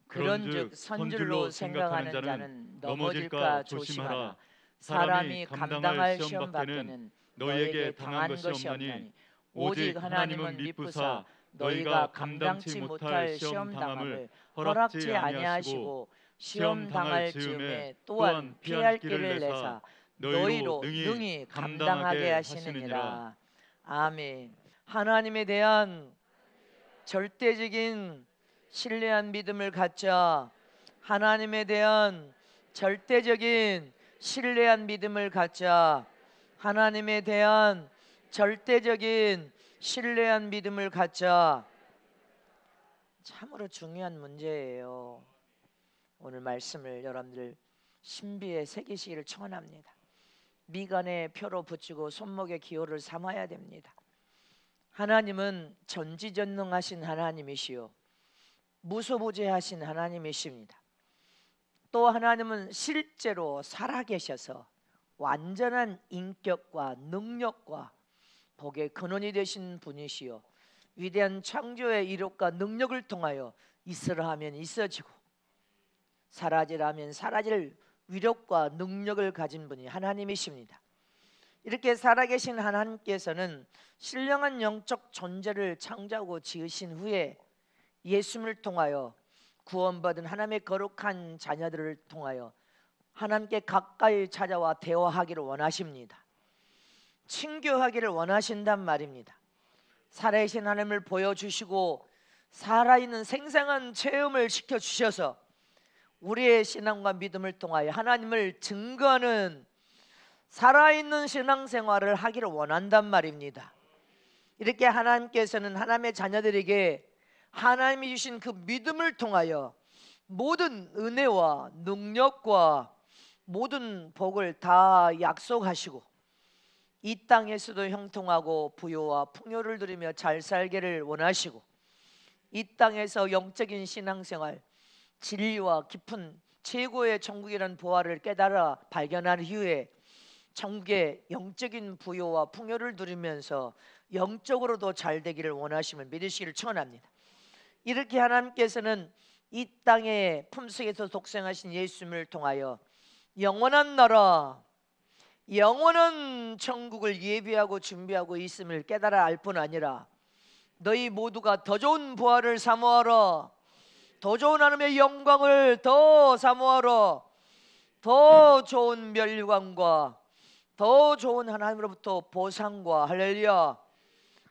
그런즉 선줄로 생각하는 자는 넘어질까 조심하라. 사람이 감당할 시험 밖에는 너에게 당한 것이 없나니 오직 하나님은 미쁘사 너희가 감당치 못할 시험 당함을 허락지 아니하시고 시험 당할 즈음에 또한 피할 길을 내사 너희로 능히 감당하게 하시느니라. 아멘. 하나님에 대한 절대적인 신뢰한 믿음을 갖자. 하나님에 대한 절대적인 신뢰한 믿음을 갖자. 하나님에 대한 절대적인 신뢰한 믿음을 갖자. 참으로 중요한 문제예요. 오늘 말씀을 여러분들 신비에 새기시기를 청원합니다. 미간에 표로 붙이고 손목에 기호를 삼아야 됩니다. 하나님은 전지전능하신 하나님이시요 무소부재하신 하나님이십니다. 또 하나님은 실제로 살아계셔서 완전한 인격과 능력과 복의 근원이 되신 분이시요 위대한 창조의 이력과 능력을 통하여 있으라 하면 있어지고 사라지라 하면 사라질 위력과 능력을 가진 분이 하나님이십니다. 이렇게 살아계신 하나님께서는 신령한 영적 존재를 창조하고 지으신 후에 예수님을 통하여 구원받은 하나님의 거룩한 자녀들을 통하여 하나님께 가까이 찾아와 대화하기를 원하십니다. 친교하기를 원하신단 말입니다. 살아계신 하나님을 보여주시고 살아있는 생생한 체험을 시켜주셔서 우리의 신앙과 믿음을 통하여 하나님을 증거하는 살아있는 신앙생활을 하기를 원한단 말입니다. 이렇게 하나님께서는 하나님의 자녀들에게 하나님이 주신 그 믿음을 통하여 모든 은혜와 능력과 모든 복을 다 약속하시고 이 땅에서도 형통하고 부요와 풍요를 누리며 잘 살기를 원하시고 이 땅에서 영적인 신앙생활 진리와 깊은 최고의 천국이라는 보화를 깨달아 발견한 이후에 천국의 영적인 부요와 풍요를 누리면서 영적으로도 잘 되기를 원하심을 믿으시기를 축원합니다. 이렇게 하나님께서는 이 땅의 품속에서 독생하신 예수님을 통하여 영원한 나라, 영원한 천국을 예비하고 준비하고 있음을 깨달아 알 뿐 아니라 너희 모두가 더 좋은 부활을 사모하라, 더 좋은 하나님의 영광을 더 사모하라, 더 좋은 멸류관과 더 좋은 하나님으로부터 보상과 할렐루야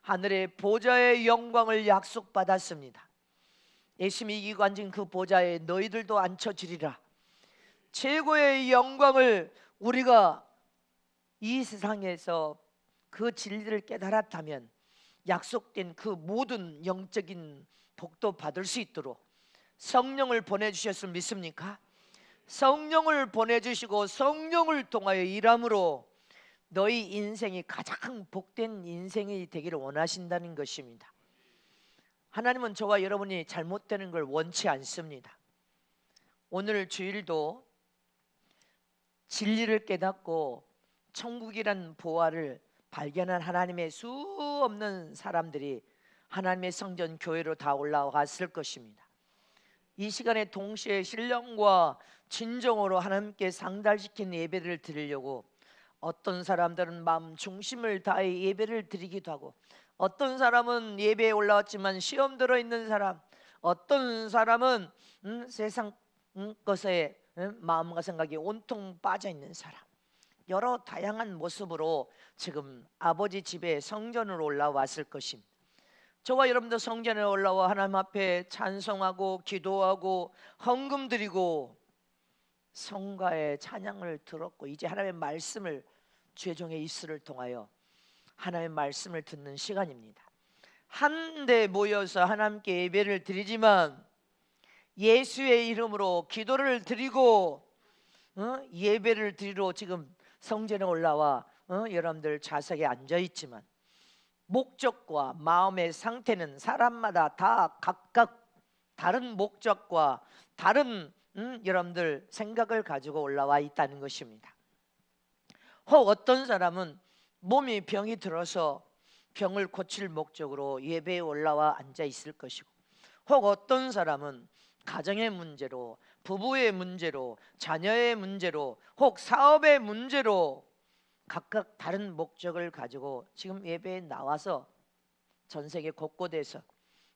하늘의 보좌의 영광을 약속받았습니다. 예수님이 이기고 앉은 그 보좌에 너희들도 앉혀지리라. 최고의 영광을 우리가 이 세상에서 그 진리를 깨달았다면 약속된 그 모든 영적인 복도 받을 수 있도록 성령을 보내주셨을 믿습니까? 성령을 보내주시고 성령을 통하여 일함으로 너희 인생이 가장 복된 인생이 되기를 원하신다는 것입니다. 하나님은 저와 여러분이 잘못되는 걸 원치 않습니다. 오늘 주일도 진리를 깨닫고 천국이란 보화를 발견한 하나님의 수 없는 사람들이 하나님의 성전 교회로 다 올라왔을 것입니다. 이 시간에 동시에 신령과 진정으로 하나님께 상달시킨 예배를 드리려고 어떤 사람들은 마음 중심을 다해 예배를 드리기도 하고 어떤 사람은 예배에 올라왔지만 시험 들어있는 사람, 어떤 사람은 세상 것에 마음과 생각이 온통 빠져있는 사람, 여러 다양한 모습으로 지금 아버지 집에 성전으로 올라왔을 것입니다. 저와 여러분도 성전에 올라와 하나님 앞에 찬송하고 기도하고 헌금 드리고 성가의 찬양을 들었고 이제 하나님의 말씀을 주의 입술을 통하여 하나님의 말씀을 듣는 시간입니다. 한데 모여서 하나님께 예배를 드리지만 예수의 이름으로 기도를 드리고 예배를 드리러 지금 성전에 올라와 여러분들 좌석에 앉아있지만 목적과 마음의 상태는 사람마다 다 각각 다른 목적과 다른 여러분들 생각을 가지고 올라와 있다는 것입니다. 혹 어떤 사람은 몸이 병이 들어서 병을 고칠 목적으로 예배에 올라와 앉아 있을 것이고 혹 어떤 사람은 가정의 문제로, 부부의 문제로, 자녀의 문제로, 혹 사업의 문제로 각각 다른 목적을 가지고 지금 예배에 나와서 전 세계 곳곳에서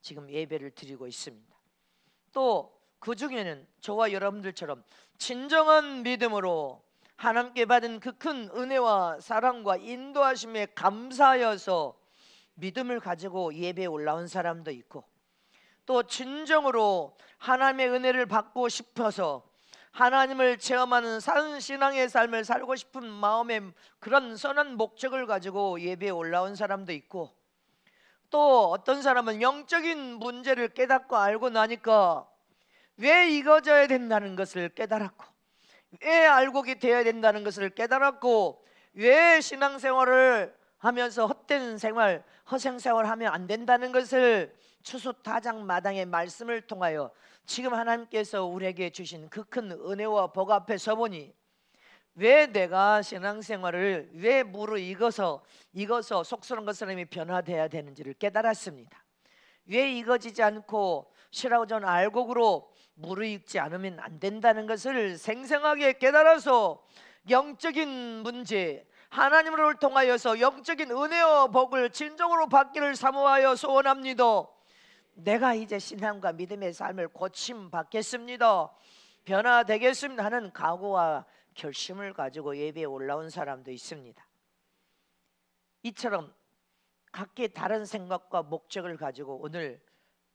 지금 예배를 드리고 있습니다. 또 그 중에는 저와 여러분들처럼 진정한 믿음으로 하나님께 받은 그 큰 은혜와 사랑과 인도하심에 감사하여서 믿음을 가지고 예배에 올라온 사람도 있고, 또 진정으로 하나님의 은혜를 받고 싶어서 하나님을 체험하는 신앙의 삶을 살고 싶은 마음의 그런 선한 목적을 가지고 예배에 올라온 사람도 있고, 또 어떤 사람은 영적인 문제를 깨닫고 알고 나니까 왜 이거져야 된다는 것을 깨달았고, 왜 알곡이 되어야 된다는 것을 깨달았고, 왜 신앙생활을 하면서 헛된 생활, 허생생활 하면 안 된다는 것을 추수타장마당의 말씀을 통하여 지금 하나님께서 우리에게 주신 그 큰 은혜와 복 앞에 서보니, 왜 내가 신앙생활을 왜 무르익어서 속스러운 것처럼 변화되어야 되는지를 깨달았습니다. 왜 익어지지 않고 실하고전 알곡으로 무르익지 않으면 안 된다는 것을 생생하게 깨달아서 영적인 문제, 하나님을 통하여서 영적인 은혜와 복을 진정으로 받기를 사모하여 소원합니다. 내가 이제 신앙과 믿음의 삶을 고침 받겠습니다, 변화되겠습니다 하는 각오와 결심을 가지고 예배에 올라온 사람도 있습니다. 이처럼 각기 다른 생각과 목적을 가지고 오늘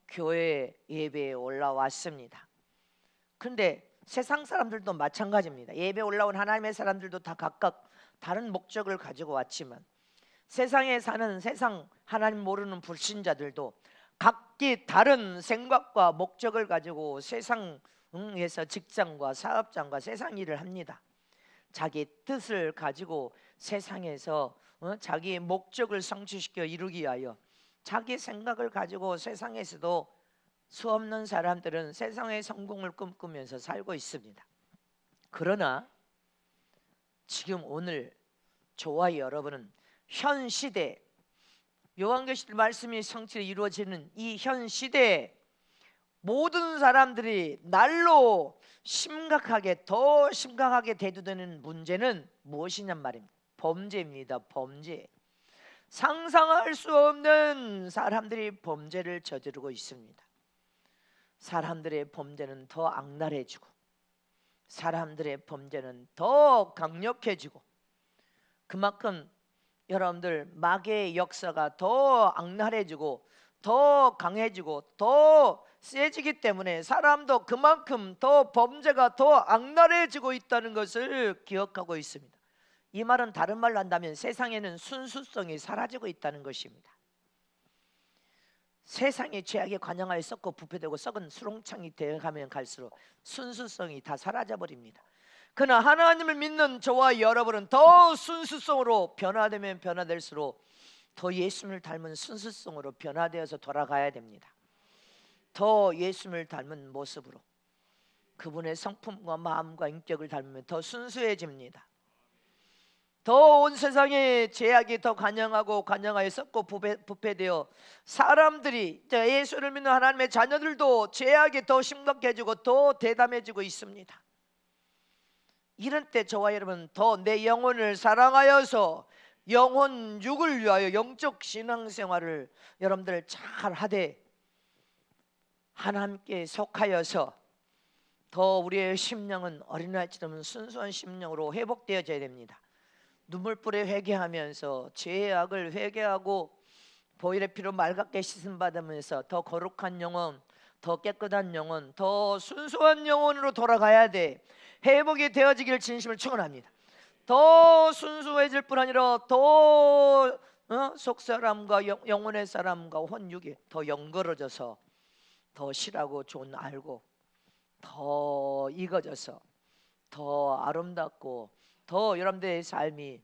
교회 예배에 올라왔습니다. 그런데 세상 사람들도 마찬가지입니다. 예배에 올라온 하나님의 사람들도 다 각각 다른 목적을 가지고 왔지만, 세상에 사는 세상 하나님 모르는 불신자들도 각기 다른 생각과 목적을 가지고 세상에서 직장과 사업장과 세상 일을 합니다. 자기 뜻을 가지고 세상에서 자기의 목적을 성취시켜 이루기 위하여 자기 생각을 가지고 세상에서도 수없는 사람들은 세상의 성공을 꿈꾸면서 살고 있습니다. 그러나 지금 오늘 저와 여러분은 현 시대, 요한계시록 말씀이 성취로 이루어지는 이 현 시대에 모든 사람들이 날로 더 심각하게 대두되는 문제는 무엇이냔 말입니다. 범죄입니다. 범죄. 상상할 수 없는 사람들이 범죄를 저지르고 있습니다. 사람들의 범죄는 더 악랄해지고, 사람들의 범죄는 더 강력해지고, 그만큼 여러분들 마귀의 역사가 더 악랄해지고 더 강해지고 더 세지기 때문에 사람도 그만큼 더 범죄가 더 악랄해지고 있다는 것을 기억하고 있습니다. 이 말은 다른 말로 한다면 세상에는 순수성이 사라지고 있다는 것입니다. 세상이 죄악에 관영하여 썩고 부패되고 썩은 수렁창이 되어가면 갈수록 순수성이 다 사라져버립니다. 그러나 하나님을 믿는 저와 여러분은 더 순수성으로 변화되면 변화될수록 더 예수님을 닮은 순수성으로 변화되어서 돌아가야 됩니다. 더 예수님을 닮은 모습으로 그분의 성품과 마음과 인격을 닮으면 더 순수해집니다. 더 온 세상에 죄악이 더 관영하여 썩고 부패되어 사람들이, 예수를 믿는 하나님의 자녀들도 죄악이 더 심각해지고 더 대담해지고 있습니다. 이런 때 저와 여러분 더 내 영혼을 사랑하여서 영혼 육을 위하여 영적 신앙생활을 여러분들 잘 하되 하나님께 속하여서 더 우리의 심령은 어린아이처럼 순수한 심령으로 회복되어져야 됩니다. 눈물불에 회개하면서 죄악을 회개하고 보혈의 피로 맑게 씻음 받으면서 더 거룩한 영혼, 더 깨끗한 영혼, 더 순수한 영혼으로 돌아가야 돼. 회복이 되어지길 진심을 축원합니다. 더 순수해질 뿐 아니라 더 속사람과 영혼의 사람과 혼육이 더 연결어져서 더 실하고 좋은 알고 더 익어져서 더 아름답고 더 여러분들의 삶이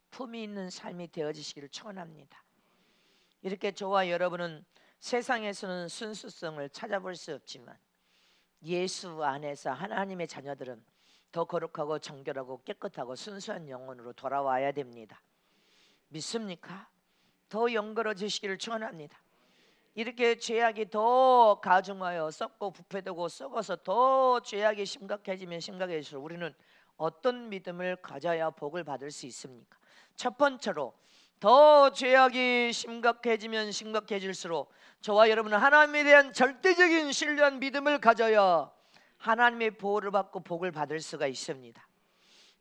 품이 있는 삶이 되어지시기를 축원합니다. 이렇게 저와 여러분은 세상에서는 순수성을 찾아볼 수 없지만 예수 안에서 하나님의 자녀들은 더 거룩하고 정결하고 깨끗하고 순수한 영혼으로 돌아와야 됩니다. 믿습니까? 더 연결어지시기를 축원합니다. 이렇게 죄악이 더 가중하여 썩고 부패되고 썩어서 더 죄악이 심각해지면 심각해질수록 우리는 어떤 믿음을 가져야 복을 받을 수 있습니까? 첫 번째로 더 죄악이 심각해지면 심각해질수록 저와 여러분은 하나님에 대한 절대적인 신뢰한 믿음을 가져야 하나님의 보호를 받고 복을 받을 수가 있습니다.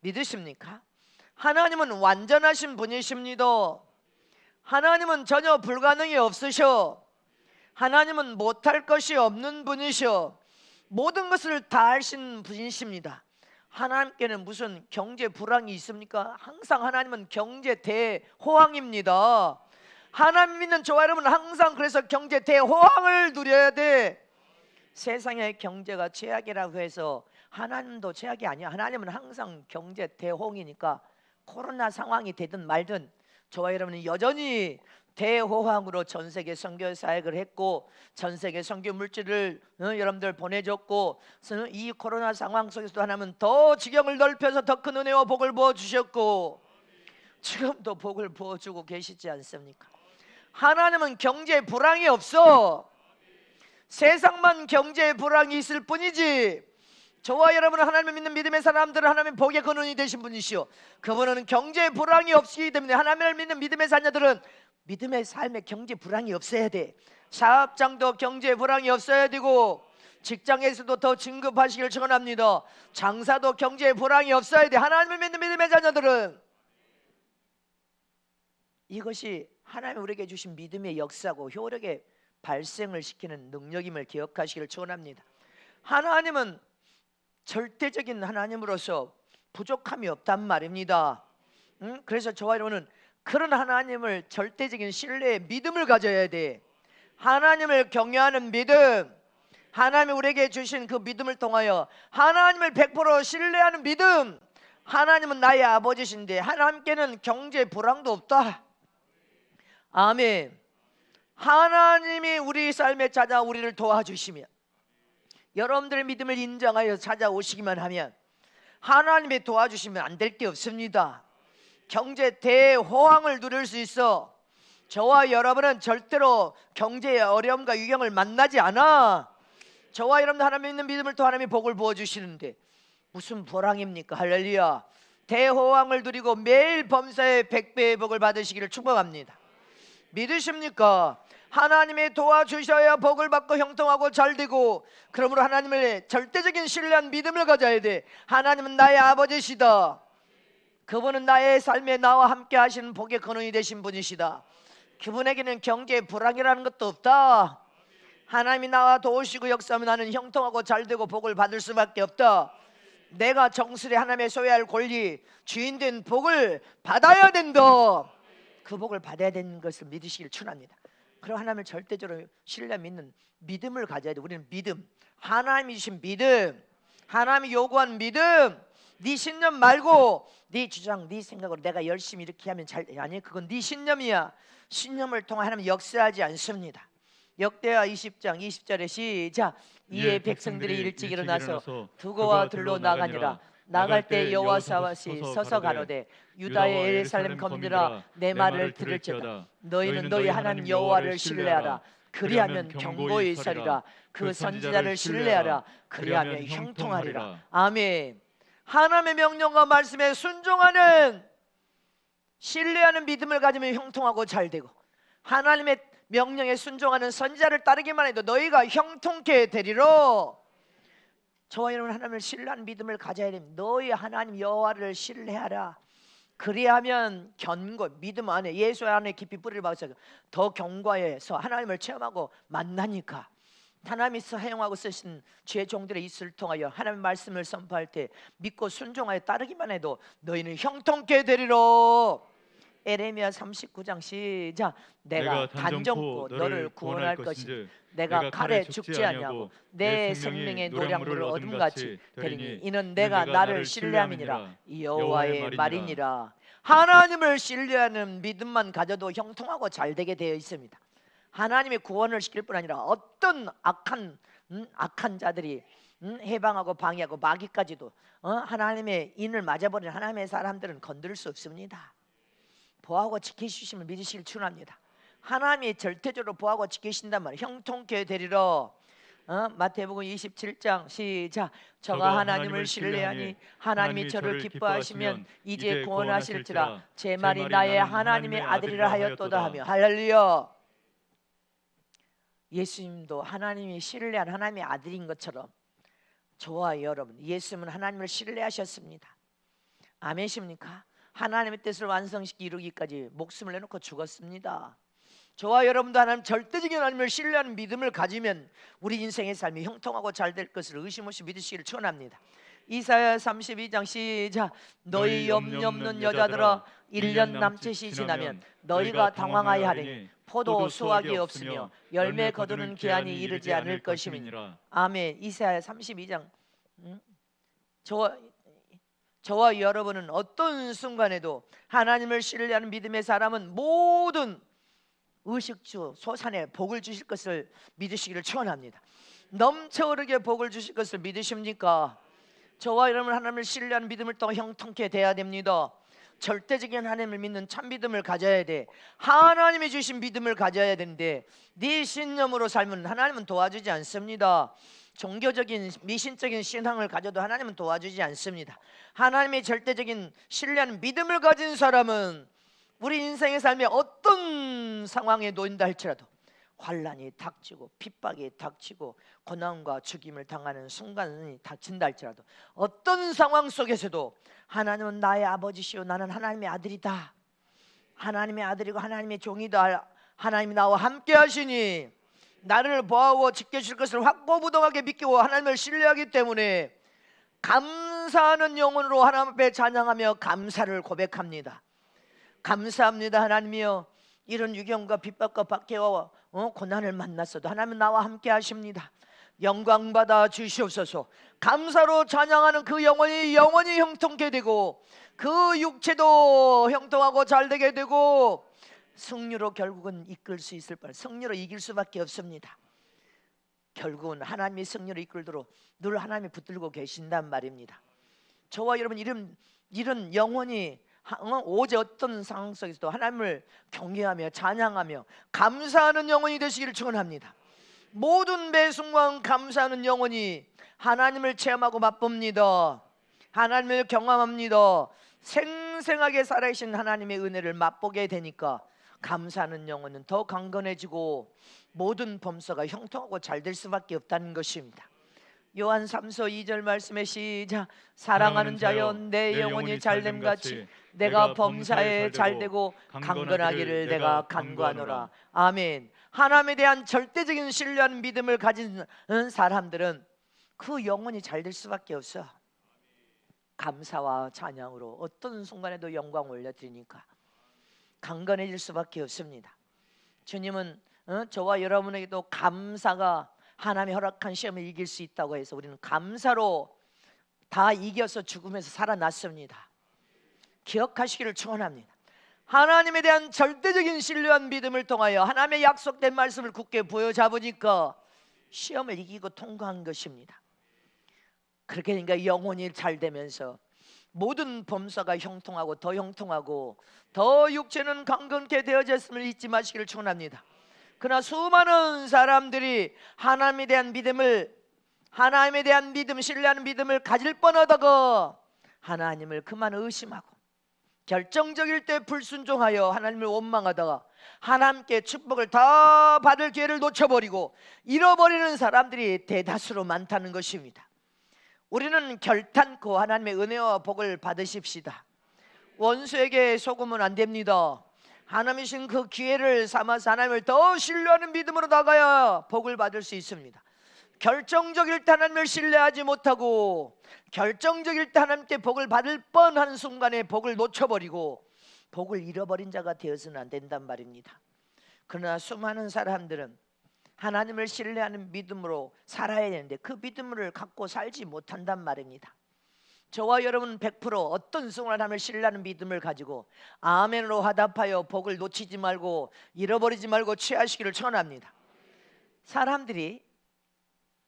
믿으십니까? 하나님은 완전하신 분이십니다. 하나님은 전혀 불가능이 없으셔. 하나님은 못할 것이 없는 분이셔. 모든 것을 다 하신 분이십니다. 하나님께는 무슨 경제 불황이 있습니까? 항상 하나님은 경제 대호황입니다. 하나님 믿는 저와 여러분은 항상 그래서 경제 대호황을 누려야 돼. 세상의 경제가 최악이라고 해서 하나님도 최악이 아니야. 하나님은 항상 경제 대호황이니까 코로나 상황이 되든 말든 저와 여러분은 여전히 대호황으로 전 세계 선교 사역을 했고 전 세계 선교 물질을 여러분들 보내줬고 이 코로나 상황 속에서도 하나님은 더 지경을 넓혀서 더 큰 은혜와 복을 부어주셨고 지금도 복을 부어주고 계시지 않습니까? 하나님은 경제 불황이 없어. 세상만 경제 불황이 있을 뿐이지 저와 여러분은 하나님을 믿는 믿음의 사람들은 하나님의 복의 근원이 되신 분이시오. 그분은 경제 불황이 없기 때문에 하나님을 믿는 믿음의 자녀들은 믿음의 삶에 경제 불황이 없어야 돼. 사업장도 경제 불황이 없어야 되고 직장에서도 더 진급하시길 축원합니다. 장사도 경제 불황이 없어야 돼. 하나님을 믿는 믿음의 자녀들은 이것이 하나님이 우리에게 주신 믿음의 역사고 효력의 발생을 시키는 능력임을 기억하시길 축원합니다. 하나님은 절대적인 하나님으로서 부족함이 없단 말입니다. 그래서 저와 여러분은 그런 하나님을 절대적인 신뢰의 믿음을 가져야 돼. 하나님을 경외하는 믿음, 하나님이 우리에게 주신 그 믿음을 통하여 하나님을 100% 신뢰하는 믿음. 하나님은 나의 아버지신데 하나님께는 경제 불황도 없다. 아멘. 하나님이 우리 삶에 찾아 우리를 도와주시면 여러분들의 믿음을 인정하여 찾아오시기만 하면 하나님이 도와주시면 안 될 게 없습니다. 경제 대호황을 누릴 수 있어. 저와 여러분은 절대로 경제의 어려움과 유경을 만나지 않아. 저와 여러분들 하나님 믿는 믿음을 또 하나님이 복을 부어주시는데 무슨 불황입니까? 할렐루야. 대호황을 누리고 매일 범사에 100배의 복을 받으시기를 축복합니다. 믿으십니까? 하나님이 도와주셔야 복을 받고 형통하고 잘되고 그러므로 하나님을 절대적인 신뢰한 믿음을 가져야 돼. 하나님은 나의 아버지시다. 그분은 나의 삶에 나와 함께 하시는 복의 근원이 되신 분이시다. 그분에게는 경제 불황이라는 것도 없다. 하나님이 나와 도우시고 역사하면 나는 형통하고 잘되고 복을 받을 수밖에 없다. 내가 정술에 하나님의 소유할 권리 주인된 복을 받아야 된다. 그 복을 받아야 되는 것을 믿으시길 축원합니다. 그리고 하나님을 절대적으로 신뢰 믿는 믿음을 가져야 돼. 우리는 믿음, 하나님이 주신 믿음, 하나님이 요구한 믿음. 네 신념 말고 네 주장, 네 생각으로 내가 열심히 이렇게 하면 잘 아니 그건 네 신념이야. 신념을 통해 하나님 역사하지 않습니다. 역대하 20장 20절에 시작. 이에 백성들이 일찍 일어나서 두고와 들로 나가니라. 나갈 때 여호와사와시 서서 가로되 유다의 예루살렘 검들아 내 말을 들을지어다. 너희는 너희 하나님 여호와를 신뢰하라. 그리하면 견고히 서리라. 그 선지자를 신뢰하라. 그리하면 형통하리라. 아멘. 하나님의 명령과 말씀에 순종하는 신뢰하는 믿음을 가지면 형통하고 잘되고 하나님의 명령에 순종하는 선지자를 따르기만 해도 너희가 형통케 되리라. 저와 여러분 하나님을 신뢰하는 믿음을 가져야 됩니다. 너희 하나님 여호와를 신뢰하라. 그리하면 견고 믿음 안에 예수 안에 깊이 뿌리를 박아서 더 견고해서 하나님을 체험하고 만나니까 하나님이 사용하고 쓰신 주의 종들의 입술을 통하여 하나님의 말씀을 선포할 때 믿고 순종하여 따르기만 해도 너희는 형통케 되리라. 에레미야 39장 시작. 내가 단정코 너를 구원할 것이니 내가 칼에 죽지 아니하고 내 생명의 노량물을 얻음같이 되리니 이는 내가 나를 신뢰함이니라. 여호와의 말이니라. 하나님을 신뢰하는 믿음만 가져도 형통하고 잘되게 되어 있습니다. 하나님의 구원을 시킬 뿐 아니라 어떤 악한 자들이 해방하고 방해하고 마귀까지도 하나님의 인을 맞아버리는 하나님의 사람들은 건드릴 수 없습니다. 보호하고 지키시심을 믿으시길 축원합니다. 하나님이 절대적으로 보호하고 지키신단 말이에요. 형통케 되리라. 마태복음 27장 시작. 저가 하나님을 신뢰하니 하나님이 저를 기뻐하시면 이제 구원하실지라. 제 말이 나의 하나님의 아들이라 하였도다 하며. 할렐루야. 예수님도 하나님이 신뢰한 하나님의 아들인 것처럼 저와 여러분, 예수님은 하나님을 신뢰하셨습니다. 아멘이십니까? 하나님의 뜻을 완성시키 이루기까지 목숨을 내놓고 죽었습니다. 저와 여러분도 하나님 절대적인 하나님을 신뢰하는 믿음을 가지면 우리 인생의 삶이 형통하고 잘 될 것을 의심 없이 믿으시기를 축원합니다. 이사야 32장 시작. 너희 염려 없는 여자들아 1년 남짓이 지나면 너희가 당황하여 하리니 포도 수확이 없으며 열매 거두는 기한이 이르지 않을 것임이니라. 아멘. 이사야 32장. 저와 여러분은 어떤 순간에도 하나님을 신뢰하는 믿음의 사람은 모든 의식주 소산에 복을 주실 것을 믿으시기를 축원합니다. 넘쳐 흐르게 복을 주실 것을 믿으십니까? 저와 여러분 하나님을 신뢰하는 믿음을 통해 형통케 돼야 됩니다. 절대적인 하나님을 믿는 참 믿음을 가져야 돼. 하나님이 주신 믿음을 가져야 되는데 네 신념으로 살면 하나님은 도와주지 않습니다. 종교적인 미신적인 신앙을 가져도 하나님은 도와주지 않습니다. 하나님의 절대적인 신뢰하는 믿음을 가진 사람은 우리 인생의 삶에 어떤 상황에 놓인다 할지라도 환난이 닥치고 핍박이 닥치고 고난과 죽임을 당하는 순간이 닥친다 할지라도 어떤 상황 속에서도 하나님은 나의 아버지시오 나는 하나님의 아들이다. 하나님의 아들이고 하나님의 종이다. 하나님이 나와 함께 하시니 나를 보호하고 지켜줄 것을 확고부동하게 믿고 하나님을 신뢰하기 때문에 감사하는 영혼으로 하나님 앞에 찬양하며 감사를 고백합니다. 감사합니다 하나님이여. 이런 유경과 핍박과 박해와 고난을 만났어도 하나님은 나와 함께 하십니다. 영광 받아 주시옵소서. 감사로 찬양하는 그 영혼이 영원히 형통케 되고 그 육체도 형통하고 잘되게 되고 승리로 결국은 이끌 수 있을 뻔. 승리로 이길 수밖에 없습니다. 결국은 하나님이 승리로 이끌도록 늘 하나님이 붙들고 계신단 말입니다. 저와 여러분 이런 영혼이 오직 어떤 상황 속에서도 하나님을 경외하며 찬양하며 감사하는 영혼이 되시기를 축원합니다. 모든 매 순간 감사하는 영혼이 하나님을 체험하고 맛봅니다. 하나님을 경험합니다. 생생하게 살아계신 하나님의 은혜를 맛보게 되니까 감사하는 영혼은 더 강건해지고 모든 범사가 형통하고 잘 될 수밖에 없다는 것입니다. 요한 3서 2절 말씀에 시작. 사랑하는 자여 내 영혼이 잘됨같이 내가 범사에 잘되고 강건하기를 내가 간구하노라. 아멘. 하나님에 대한 절대적인 신뢰하는 믿음을 가진 사람들은 그 영혼이 잘 될 수밖에 없어. 감사와 찬양으로 어떤 순간에도 영광 올려드리니까 강건해질 수밖에 없습니다. 주님은 저와 여러분에게도 감사가 하나님이 허락한 시험을 이길 수 있다고 해서 우리는 감사로 다 이겨서 죽으면서 살아났습니다. 기억하시기를 축원합니다. 하나님에 대한 절대적인 신뢰한 믿음을 통하여 하나님의 약속된 말씀을 굳게 부여잡으니까 시험을 이기고 통과한 것입니다. 그렇게 되니까 영혼이 잘 되면서 모든 범사가 형통하고 더 형통하고 더 육체는 강건케 되어졌음을 잊지 마시기를 축원합니다. 그러나 수많은 사람들이 하나님에 대한 믿음을 신뢰하는 믿음을 가질 뻔하다가 하나님을 그만 의심하고 결정적일 때 불순종하여 하나님을 원망하다가 하나님께 축복을 다 받을 기회를 놓쳐버리고 잃어버리는 사람들이 대다수로 많다는 것입니다. 우리는 결단코 하나님의 은혜와 복을 받으십시다. 원수에게 속으면 안 됩니다. 하나님이 주신 그 기회를 삼아서 하나님을 더 신뢰하는 믿음으로 나가야 복을 받을 수 있습니다. 결정적일 때 하나님을 신뢰하지 못하고 결정적일 때 하나님께 복을 받을 뻔한 순간에 복을 놓쳐버리고 복을 잃어버린 자가 되어서는 안 된단 말입니다. 그러나 수많은 사람들은 하나님을 신뢰하는 믿음으로 살아야 되는데 그 믿음을 갖고 살지 못한단 말입니다. 저와 여러분 100% 어떤 순간 하나님을 신뢰하는 믿음을 가지고 아멘으로 화답하여 복을 놓치지 말고 잃어버리지 말고 취하시기를 축원합니다. 사람들이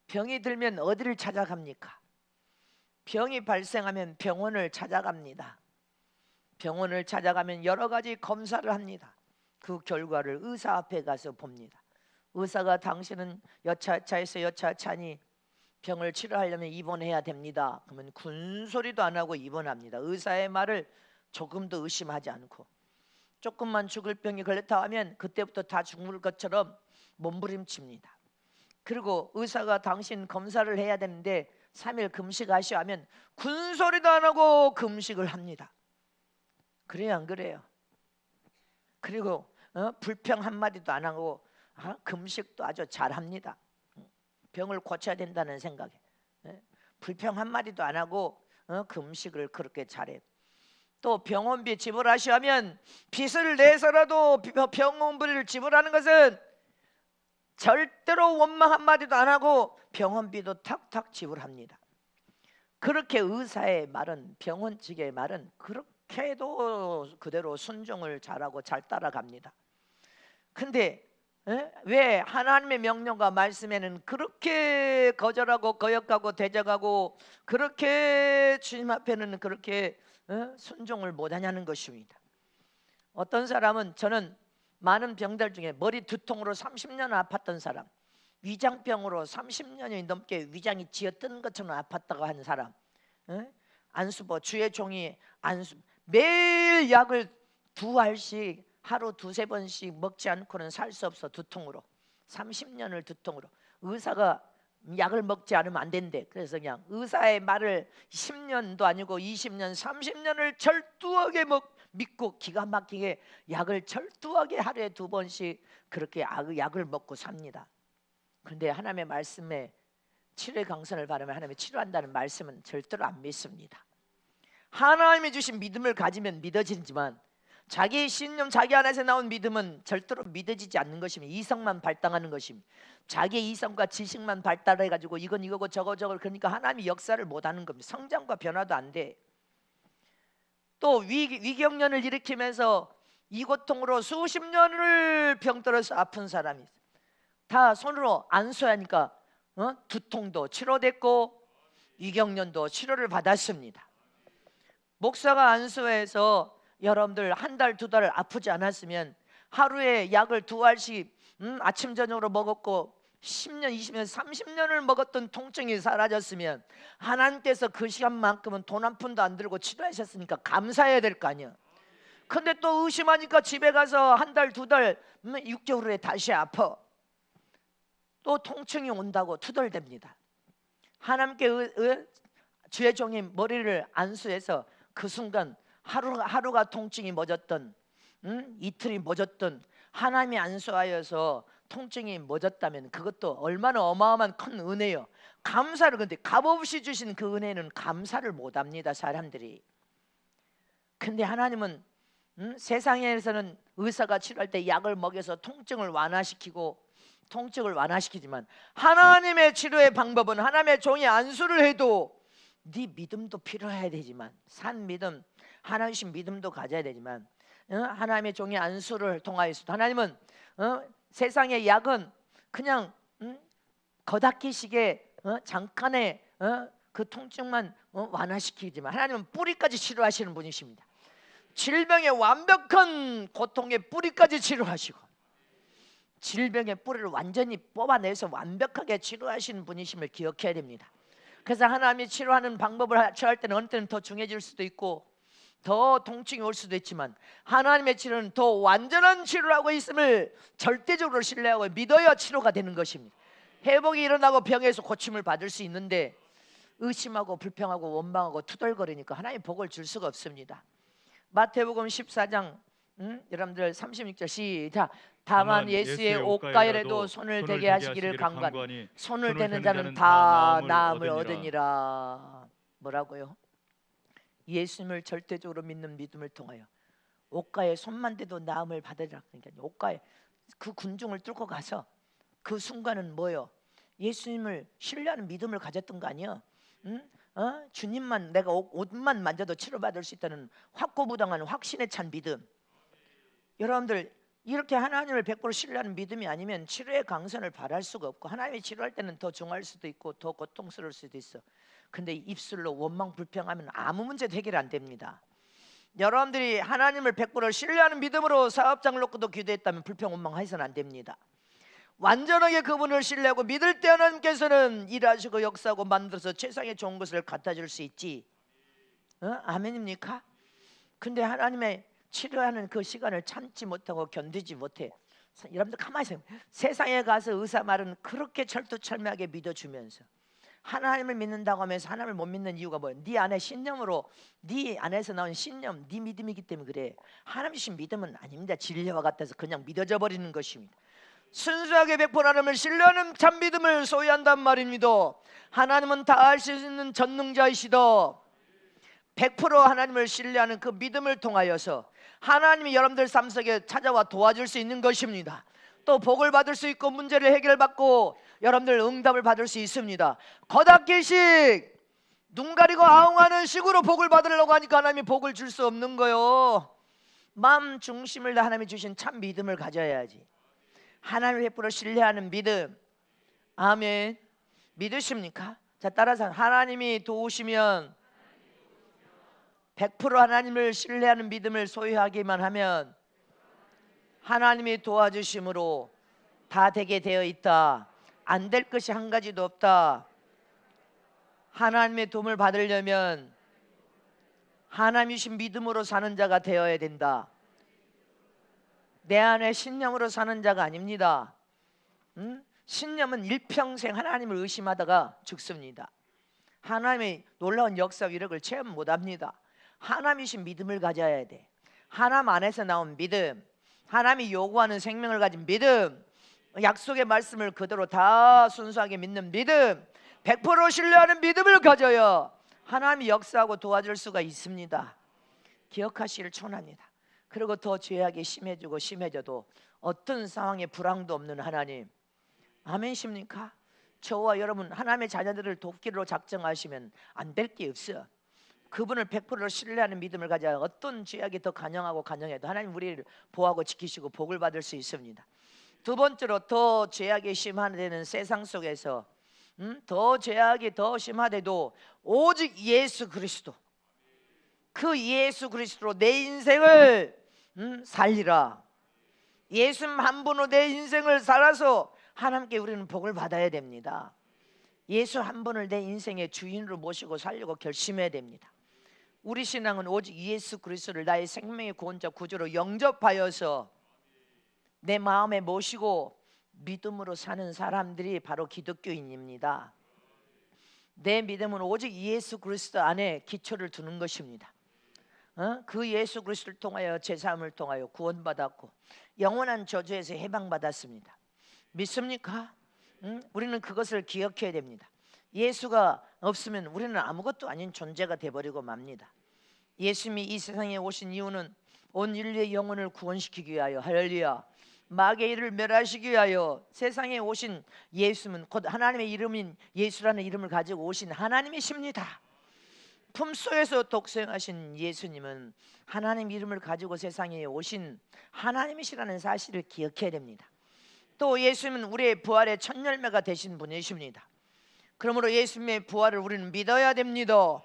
병이 들면 어디를 찾아갑니까? 병이 발생하면 병원을 찾아갑니다. 병원을 찾아가면 여러 가지 검사를 합니다. 그 결과를 의사 앞에 가서 봅니다. 의사가 당신은 여차차에서 여차차니 병을 치료하려면 입원해야 됩니다. 그러면 군소리도 안 하고 입원합니다. 의사의 말을 조금도 의심하지 않고, 조금만 죽을 병이 걸렸다 하면 그때부터 다 죽을 것처럼 몸부림칩니다. 그리고 의사가 당신 검사를 해야 되는데 3일 금식하시오 하면 군소리도 안 하고 금식을 합니다. 그래요, 안 그래요? 그리고 불평 한마디도 안 하고 금식도 아주 잘합니다. 병을 고쳐야 된다는 생각에 불평 한마디도 안 하고 금식을 그렇게 잘해요. 또 병원비 지불하시오 하면 빚을 내서라도 병원비를 지불하는 것은 절대로 원망 한마디도 안 하고 병원비도 탁탁 지불합니다. 그렇게 의사의 말은, 병원 측의 말은 그렇게도 그대로 순종을 잘하고 잘 따라갑니다. 근데 왜 하나님의 명령과 말씀에는 그렇게 거절하고 거역하고 대적하고 그렇게 주님 앞에는 그렇게 순종을 못하냐는 것입니다. 어떤 사람은, 저는 많은 병들 중에 머리 두통으로 30년 아팠던 사람, 위장병으로 30년이 넘게 위장이 쥐어뜬 것처럼 아팠다고 하는 사람, 안수보 주의 종이 매일 약을 2알씩 하루 2~3번씩 먹지 않고는 살 수 없어. 두통으로 30년을 두통으로. 의사가 약을 먹지 않으면 안 된대. 그래서 그냥 의사의 말을 10년도 아니고 20년 30년을 절두하게 믿고 기가 막히게 약을 절두하게 하루에 2번씩 그렇게 약을 먹고 삽니다. 그런데 하나님의 말씀에 치료의 강선을 바라면 하나님이 치료한다는 말씀은 절대로 안 믿습니다. 하나님이 주신 믿음을 가지면 믿어지지만 자기 신념, 자기 안에서 나온 믿음은 절대로 믿어지지 않는 것입니다. 이성만 발당하는 것입니다. 자기의 이성과 지식만 발달해가지고 이건 이거고 저거 그러니까 하나님이 역사를 못하는 겁니다. 성장과 변화도 안 돼. 또 위경련을 일으키면서 이 고통으로 수십 년을 병들어서 아픈 사람이 있어요. 다 손으로 안수하니까 두통도 치료됐고 위경련도 치료를 받았습니다. 목사가 안수해서 여러분들 1달, 2달 아프지 않았으면 하루에 약을 2알씩 아침 저녁으로 먹었고 10년, 20년, 30년을 먹었던 통증이 사라졌으면 하나님께서 그 시간만큼은 돈 한 푼도 안 들고 치료하셨으니까 감사해야 될 거 아니야. 근데 또 의심하니까 집에 가서 1달, 2달, 6개월 후에 다시 아파. 또 통증이 온다고 투덜댑니다. 하나님께 주의 종이 머리를 안수해서 그 순간 하루가 통증이 멎었던, 이틀이 멎었던, 하나님이 안수하여서 통증이 멎었다면 그것도 얼마나 어마어마한 큰 은혜요. 감사를, 근데 값없이 주신 그 은혜는 감사를 못합니다, 사람들이. 근데 하나님은 세상에서는 의사가 치료할 때 약을 먹여서 통증을 완화시키지만 하나님의 치료의 방법은 하나님의 종이 안수를 해도 네 믿음도 필요해야 되지만, 산 믿음, 하나님 믿음도 가져야 되지만 하나님의 종이 안수를 통하여서 하나님은 세상의 약은 그냥 겉닦기식의 잠깐의 그 통증만 완화시키지만 하나님은 뿌리까지 치료하시는 분이십니다. 질병의 완벽한 고통의 뿌리까지 치료하시고 질병의 뿌리를 완전히 뽑아내서 완벽하게 치료하시는 분이심을 기억해야 됩니다. 그래서 하나님이 치료하는 방법을 취할 때는 어느 때는 더 중해질 수도 있고 더 통증이 올 수도 있지만 하나님의 치료는 더 완전한 치료를 하고 있음을 절대적으로 신뢰하고 믿어야 치료가 되는 것입니다. 회복이 일어나고 병에서 고침을 받을 수 있는데 의심하고 불평하고 원망하고 투덜거리니까 하나님 복을 줄 수가 없습니다. 마태복음 14장 여러분들 36절 시작. 다만 예수의 옷가에라도 손을 대게 하시기를 간구하니 손을 대는 자는 다 나음을 얻으니라. 뭐라고요? 예수님을 절대적으로 믿는 믿음을 통하여 옷가에 손만 대도 나음을 받으리라. 그러니까 옷가에 그 군중을 뚫고 가서 그 순간은 뭐요? 예수님을 신뢰하는 믿음을 가졌던 거 아니야? 주님만, 내가 옷만 만져도 치료받을 수 있다는 확고부당한 확신에 찬 믿음. 여러분들 이렇게 하나님을 100% 신뢰하는 믿음이 아니면 치료의 강선을 바랄 수가 없고 하나님이 치료할 때는 더 중할 수도 있고 더 고통스러울 수도 있어. 근데 입술로 원망 불평하면 아무 문제도 해결 안 됩니다. 여러분들이 하나님을 100% 신뢰하는 믿음으로 사업장을 놓고도 기도했다면 불평원망해서는 안 됩니다. 완전하게 그분을 신뢰하고 믿을 때 하나님께서는 일하시고 역사하고 만들어서 세상에 좋은 것을 갖다 줄 수 있지. 아멘입니까? 근데 하나님의 치료하는 그 시간을 참지 못하고 견디지 못해. 여러분들 가만히 있어요. 세상에 가서 의사 말은 그렇게 철두철미하게 믿어주면서 하나님을 믿는다고 하면서 하나님을 못 믿는 이유가 뭐예요? 네 안에 신념으로, 네 안에서 나온 신념, 네 믿음이기 때문에 그래. 하나님 주신 믿음은 아닙니다. 진리와 같아서 그냥 믿어져 버리는 것입니다. 순수하게 100% 하나님을 신뢰하는 참 믿음을 소유한단 말입니다. 하나님은 다 할 수 있는 전능자이시다. 100% 하나님을 신뢰하는 그 믿음을 통하여서 하나님이 여러분들 삶 속에 찾아와 도와줄 수 있는 것입니다. 또 복을 받을 수 있고 문제를 해결받고 여러분들 응답을 받을 수 있습니다. 겉악기식 눈 가리고 아웅하는 식으로 복을 받으려고 하니까 하나님이 복을 줄 수 없는 거요. 마음 중심을 다 하나님이 주신 참 믿음을 가져야지. 하나님을 100% 신뢰하는 믿음. 아멘. 믿으십니까? 자, 따라서 하나님이 도우시면 100% 하나님을 신뢰하는 믿음을 소유하기만 하면 하나님이 도와주심으로 다 되게 되어 있다. 안 될 것이 한 가지도 없다. 하나님의 도움을 받으려면 하나님이 주신 믿음으로 사는 자가 되어야 된다. 내 안에 신념으로 사는 자가 아닙니다. 신념은 일평생 하나님을 의심하다가 죽습니다. 하나님의 놀라운 역사 위력을 체험 못합니다. 하나님이신 믿음을 가져야 돼. 하나님 안에서 나온 믿음, 하나님이 요구하는 생명을 가진 믿음, 약속의 말씀을 그대로 다 순수하게 믿는 믿음, 100% 신뢰하는 믿음을 가져야 하나님이 역사하고 도와줄 수가 있습니다. 기억하시기를 축원합니다. 그리고 더 죄악이 심해지고 심해져도 어떤 상황에 불황도 없는 하나님, 아멘이십니까? 저와 여러분 하나님의 자녀들을 돕기로 작정하시면 안 될 게 없어. 그분을 100% 신뢰하는 믿음을 가져야 어떤 죄악이 더 간영하고 간영해도 하나님 우리를 보호하고 지키시고 복을 받을 수 있습니다. 두 번째로 더 죄악이 심화되는 세상 속에서 더 죄악이 더 심화돼도 오직 예수 그리스도, 그 예수 그리스도로 내 인생을 살리라. 예수님 한 분으로 내 인생을 살아서 하나님께 우리는 복을 받아야 됩니다. 예수 한 분을 내 인생의 주인으로 모시고 살려고 결심해야 됩니다. 우리 신앙은 오직 예수 그리스도를 나의 생명의 구원자 구주로 영접하여서 내 마음에 모시고 믿음으로 사는 사람들이 바로 기독교인입니다. 내 믿음은 오직 예수 그리스도 안에 기초를 두는 것입니다. 그 예수 그리스도를 통하여 제사함을 통하여 구원받았고 영원한 저주에서 해방받았습니다. 믿습니까? 우리는 그것을 기억해야 됩니다. 예수가 없으면 우리는 아무것도 아닌 존재가 되어버리고 맙니다. 예수님이 이 세상에 오신 이유는 온 인류의 영혼을 구원시키기 위하여, 할렐루야, 마귀의 일을 멸하시기 위하여 세상에 오신 예수는 곧 하나님의 이름인 예수라는 이름을 가지고 오신 하나님이십니다. 품속에서 독생하신 예수님은 하나님 이름을 가지고 세상에 오신 하나님이시라는 사실을 기억해야 됩니다. 또 예수님은 우리의 부활의 첫 열매가 되신 분이십니다. 그러므로 예수님의 부활을 우리는 믿어야 됩니다.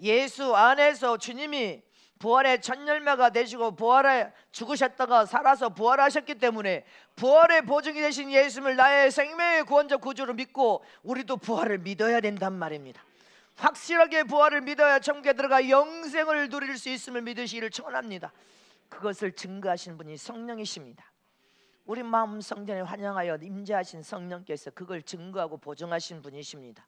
예수 안에서 주님이 부활의 첫 열매가 되시고 부활에 죽으셨다가 살아서 부활하셨기 때문에 부활의 보증이 되신 예수님을 나의 생명의 구원자 구주로 믿고 우리도 부활을 믿어야 된단 말입니다. 확실하게 부활을 믿어야 천국에 들어가 영생을 누릴 수 있음을 믿으시기를 축원합니다. 그것을 증거하신 분이 성령이십니다. 우리 마음 성전에 환영하여 임재하신 성령께서 그걸 증거하고 보증하신 분이십니다.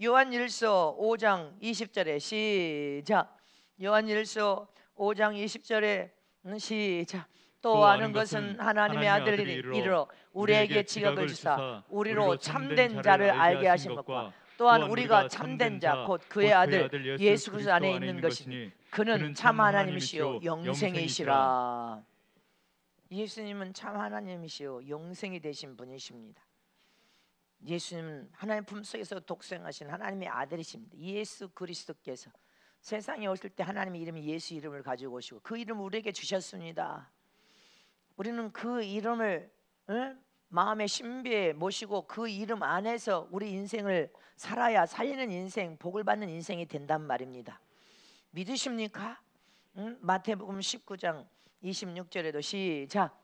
요한일서 5장 20절에 시작. 요한일서 5장 20절에 시작. 또 아는 것은 하나님의 아들이 이르러 우리에게 지각을 주사 우리로 참된 자를 알게 하신 것과 또한 우리가 참된 자 곧 그의 아들 예수 그리스도 안에 있는 것이니 그는 참 하나님이시요 영생이시라. 예수님은 참 하나님이시요 영생이 되신 분이십니다. 예수님은 하나님 품속에서 독생하신 하나님의 아들이십니다. 예수 그리스도께서 세상에 오실 때 하나님의 이름이 예수 이름을 가지고 오시고 그 이름을 우리에게 주셨습니다. 우리는 그 이름을 마음의 신비에 모시고 그 이름 안에서 우리 인생을 살아야 살리는 인생, 복을 받는 인생이 된단 말입니다. 믿으십니까? 마태복음 19장 26절에도 시작.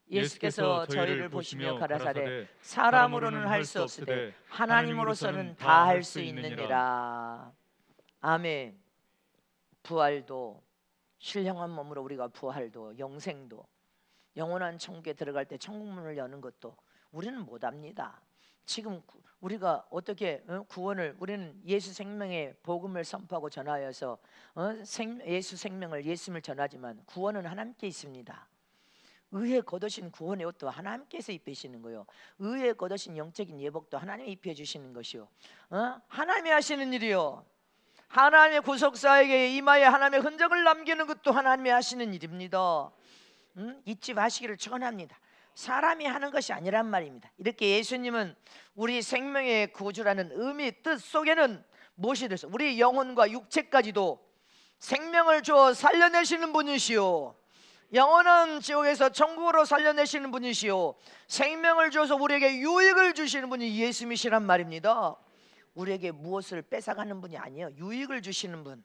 예수께서 저희를 보시며 가라사대 사람으로는 할 수 없으되 하나님으로서는 다 할 수 있느니라. 아멘. 부활도, 신령한 몸으로 우리가 부활도, 영생도, 영원한 천국에 들어갈 때 천국문을 여는 것도 우리는 못합니다. 지금 우리가 어떻게 구원을, 우리는 예수 생명의 복음을 선포하고 전하여서 예수 생명을, 예수님을 전하지만 구원은 하나님께 있습니다. 의에 거두신 구원의 옷도 하나님께서 입히시는 거요. 의에 거두신 영적인 예복도 하나님이 입혀주시는 것이요. 하나님이 하시는 일이요. 하나님의 구속사에게 이마에 하나님의 흔적을 남기는 것도 하나님이 하시는 일입니다. 잊지 마시기를 축원합니다. 사람이 하는 것이 아니란 말입니다. 이렇게 예수님은 우리 생명의 구주라는 의미, 뜻 속에는 무엇이 들어서 우리 영혼과 육체까지도 생명을 주어 살려내시는 분이시오. 영원한 지옥에서 천국으로 살려내시는 분이시오. 생명을 주어서 우리에게 유익을 주시는 분이 예수님이시란 말입니다. 우리에게 무엇을 뺏어가는 분이 아니에요. 유익을 주시는 분.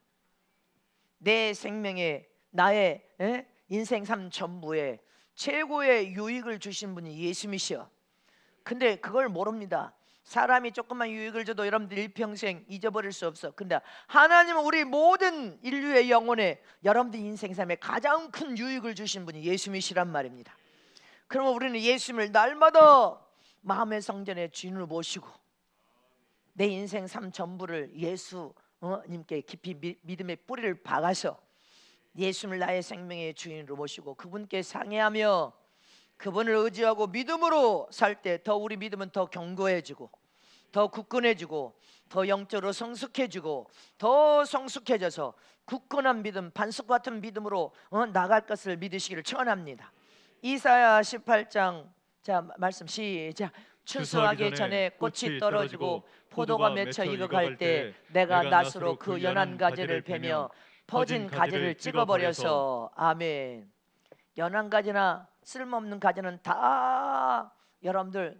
내 생명에, 나의 인생 삶 전부에 최고의 유익을 주신 분이 예수님이시여. 근데 그걸 모릅니다. 사람이 조금만 유익을 줘도 여러분들 일평생 잊어버릴 수 없어. 근데 하나님은 우리 모든 인류의 영혼에, 여러분들 인생 삶에 가장 큰 유익을 주신 분이 예수님이시란 말입니다. 그러면 우리는 예수님을 날마다 마음의 성전에 주인을 모시고 내 인생 삶 전부를 예수님께 깊이 믿음의 뿌리를 박아서 예수님을 나의 생명의 주인으로 모시고 그분께 상의하며 그분을 의지하고 믿음으로 살 때 더 우리 믿음은 더 견고해지고 더 굳건해지고 더 영적으로 성숙해지고 더 성숙해져서 굳건한 믿음, 반석 같은 믿음으로 나갈 것을 믿으시기를 축원합니다. 이사야 18장 자 말씀 시작. 추수하기 전에 꽃이 떨어지고 포도가 맺혀 익어갈 때 내가 낫으로 그 연한 가지를 베며 퍼진 가지를 찍어버려서. 아멘. 연한 가지나 쓸모없는 가지는 다 여러분들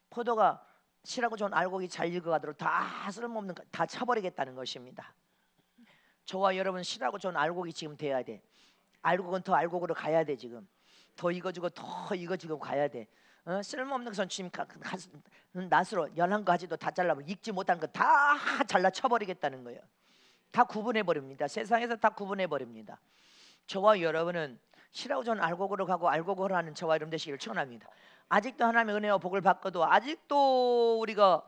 포도가 실하고 좋은 알곡이 잘 익어가도록 다 쓸모없는 다 쳐버리겠다는 것입니다. 저와 여러분 실하고 좋은 알곡이 지금 돼야 돼. 알곡은 더 알곡으로 가야 돼. 지금 더 익어지고 더 익어지고 가야 돼. 쓸모없는 것은 지금 낫으로 연한 가지도 다 잘라버리고 익지 못한 거 다 잘라 쳐버리겠다는 거예요. 다 구분해 버립니다. 세상에서 다 구분해 버립니다. 저와 여러분은 실하고 좋은 알곡으로 가고 알곡으로 하는 저와 여러분 되시기를 축원합니다. 아직도 하나님의 은혜와 복을 받고도 아직도 우리가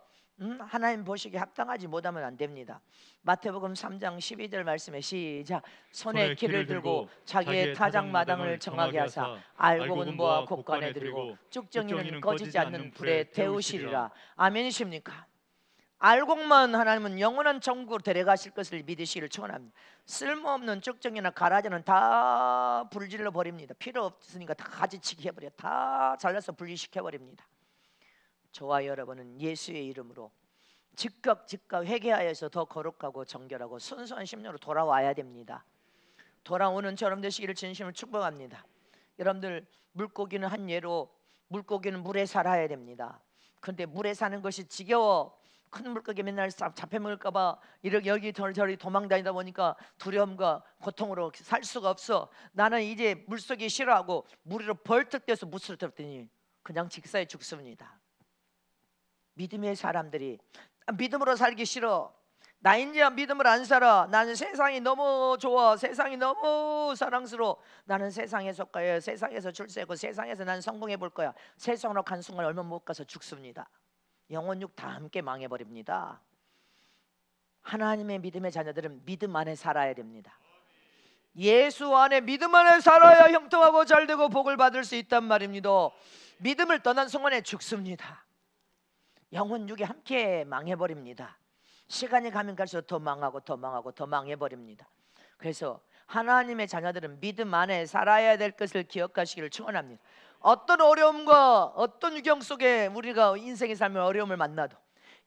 하나님 보시기에 합당하지 못하면 안 됩니다. 마태복음 3장 12절 말씀에 시작. 손에 키를 들고 자기의 타작마당을 정하게 하사 알곡은 모아 곡간에 들이고 쭉정이는 꺼지지 않는 불에 데우시리라. 아멘이십니까? 알곡만 하나님은 영원한 천국으로 데려가실 것을 믿으시기를 축원합니다. 쓸모없는 쭉정이나 가라지는 다 불질러 버립니다. 필요 없으니까 다 가지치기 해버려. 다 잘라서 분리시켜 버립니다. 저와 여러분은 예수의 이름으로 즉각 회개하여서 더 거룩하고 정결하고 순수한 심령으로 돌아와야 됩니다. 돌아오는 저럼 되시기를 진심으로 축복합니다. 여러분들 물고기는 한 예로 물고기는 물에 살아야 됩니다. 그런데 물에 사는 것이 지겨워. 큰 물고기 맨날 잡혀먹을까봐 여기 저리 도망다니다 보니까 두려움과 고통으로 살 수가 없어. 나는 이제 물속이 싫어하고 물 위로 벌떡 뛰어서 무스를 들었더니 그냥 직사에 죽습니다. 믿음의 사람들이 믿음으로 살기 싫어. 나 이제 믿음을 안 살아. 나는 세상이 너무 좋아. 세상이 너무 사랑스러워. 나는 세상에 속하여 세상에서 출세하고 세상에서 난 성공해 볼 거야. 세상으로 간 순간 얼마 못 가서 죽습니다. 영혼 육 다 함께 망해버립니다. 하나님의 믿음의 자녀들은 믿음 안에 살아야 됩니다. 예수 안에 믿음 안에 살아야 형통하고 잘되고 복을 받을 수 있단 말입니다. 믿음을 떠난 순간에 죽습니다. 영혼 육이 함께 망해버립니다. 시간이 가면 갈수록 더 망하고 더 망하고 더 망해버립니다. 그래서 하나님의 자녀들은 믿음 안에 살아야 될 것을 기억하시기를 축원합니다. 어떤 어려움과 어떤 유경 속에 우리가 인생의 삶의 어려움을 만나도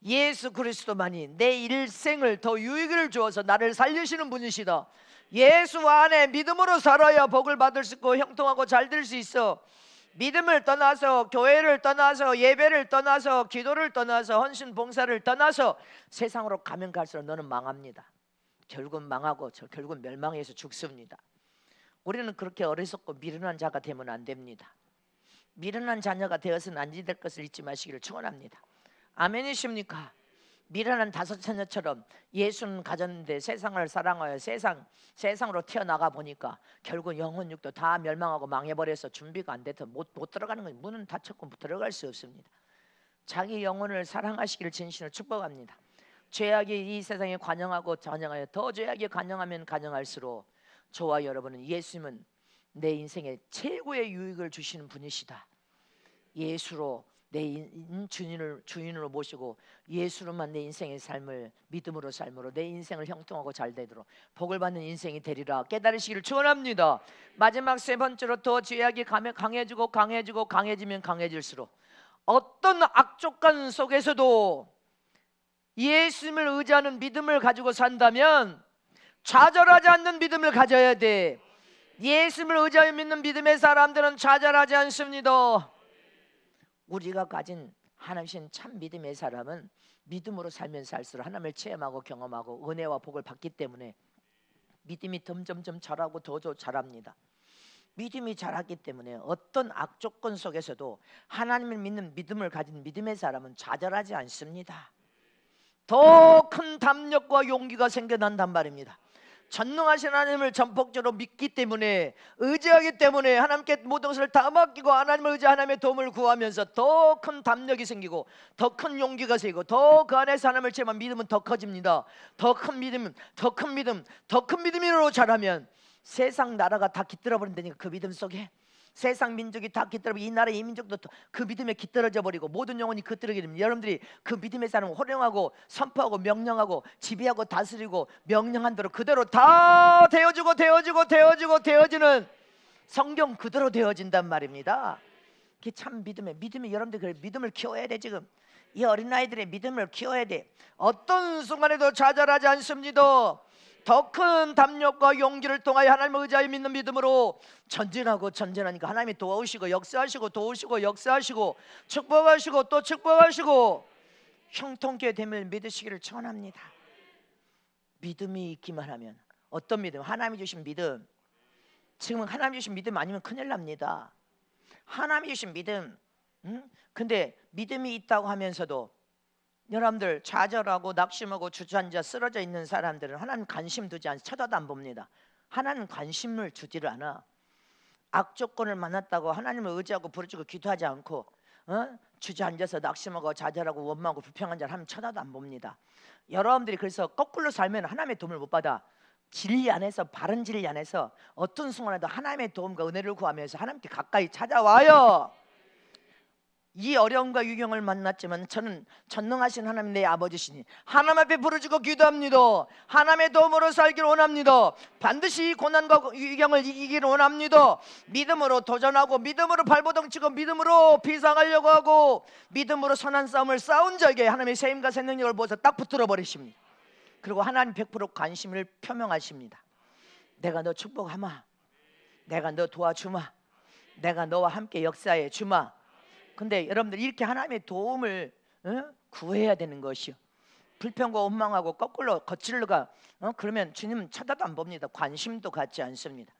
예수 그리스도만이 내 일생을 더 유익을 주어서 나를 살리시는 분이시다. 예수 안에 믿음으로 살아야 복을 받을 수 있고 형통하고 잘 될 수 있어. 믿음을 떠나서 교회를 떠나서 예배를 떠나서 기도를 떠나서 헌신 봉사를 떠나서 세상으로 가면 갈수록 너는 망합니다. 결국 망하고 결국 멸망해서 죽습니다. 우리는 그렇게 어리석고 미련한 자가 되면 안 됩니다. 미련한 자녀가 되어서는 안 될 것을 잊지 마시기를 축원합니다. 아멘이십니까? 미련한 다섯 자녀처럼 예수는 가졌는데 세상을 사랑하여 세상으로 튀어나가 보니까 결국 영혼 육도 다 멸망하고 망해버려서 준비가 안 돼서 못 들어가는 거예요. 문은 닫혔고 들어갈 수 없습니다. 자기 영혼을 사랑하시기를 진심으로 축복합니다. 죄악이 이 세상에 관영하고 전영하여 더 죄악이 관영하면 관영할수록 저와 여러분은 예수님은 내 인생에 최고의 유익을 주시는 분이시다. 예수로 내 주인으로 모시고 예수로만 내 인생의 삶을 믿음으로 삶으로 내 인생을 형통하고 잘 되도록 복을 받는 인생이 되리라 깨달으시기를 축원합니다. 마지막 세 번째로 더 죄악이 강해지면 강해질수록 어떤 악족간 속에서도 예수님을 의지하는 믿음을 가지고 산다면 좌절하지 않는 믿음을 가져야 돼. 예수님을 의지하여 믿는 믿음의 사람들은 좌절하지 않습니다. 우리가 가진 하나님신 참 믿음의 사람은 믿음으로 살면 살수록 하나님을 체험하고 경험하고 은혜와 복을 받기 때문에 믿음이 점점점 자라고 더 자랍니다. 믿음이 자랐기 때문에 어떤 악조건 속에서도 하나님을 믿는 믿음을 가진 믿음의 사람은 좌절하지 않습니다. 더 큰 담력과 용기가 생겨난단 말입니다. 전능하신 하나님을 전폭적으로 믿기 때문에 의지하기 때문에 하나님께 모든 것을 다 맡기고 하나님을 의지 하나님의 도움을 구하면서 더 큰 담력이 생기고 더 큰 용기가 생기고 더 그 안에서 하나님을 체험한 믿음은 더 커집니다. 더 큰 믿음으로 자라면 세상 나라가 다 깃들어 버린다니까. 그 믿음 속에 세상 민족이 다 깃들어, 이 나라 이 민족도 그 믿음에 깃들어져 버리고 모든 영혼이 깃들어지게 됩니다. 여러분들이 그 믿음의 사람을 호령하고 선포하고 명령하고 지배하고 다스리고 명령한 대로 그대로 다 되어지는 성경 그대로 되어진단 말입니다. 그게 참 믿음이 여러분들 그 믿음을 키워야 돼. 지금 이 어린아이들의 믿음을 키워야 돼. 어떤 순간에도 좌절하지 않습니다. 더 큰 담력과 용기를 통하여 하나님을 의지하여 믿는 믿음으로 전진하니까 하나님이 도와주시고 역사하시고 도우시고 역사하시고 축복하시고 또 축복하시고 형통케 됨을 믿으시기를 축원합니다. 믿음이 있기만 하면 어떤 믿음? 하나님이 주신 믿음. 지금은 하나님이 주신 믿음 아니면 큰일 납니다. 하나님이 주신 믿음. 근데 믿음이 있다고 하면서도 여러분들 좌절하고 낙심하고 주저앉아 쓰러져 있는 사람들은 하나님 관심 두지 않아 쳐다도 안 봅니다. 하나님 관심을 주지를 않아. 악조건을 만났다고 하나님을 의지하고 부르짖고 기도하지 않고 주저앉아서 낙심하고 좌절하고 원망하고 불평한 자를 하나님 쳐다도 안 봅니다. 여러분들이 그래서 거꾸로 살면 하나님의 도움을 못 받아. 진리 안에서 바른 진리 안에서 어떤 순간에도 하나님의 도움과 은혜를 구하면서 하나님께 가까이 찾아와요. 이 어려움과 유경을 만났지만 저는 전능하신 하나님 내 아버지시니 하나님 앞에 부르짖고 기도합니다. 하나님의 도움으로 살기를 원합니다. 반드시 고난과 유경을 이기기를 원합니다. 믿음으로 도전하고 믿음으로 발버둥 치고 믿음으로 비상하려고 하고 믿음으로 선한 싸움을 싸운 자에게 하나님의 세임과 새 능력을 부어서 딱 붙들어 버리십니다. 그리고 하나님 100% 관심을 표명하십니다. 내가 너 축복하마, 내가 너 도와주마, 내가 너와 함께 역사해 주마. 근데 여러분들 이렇게 하나님의 도움을 구해야 되는 것이요. 불평과 원망하고 거꾸로 거칠러가 그러면 주님은 쳐다도 안 봅니다. 관심도 갖지 않습니다.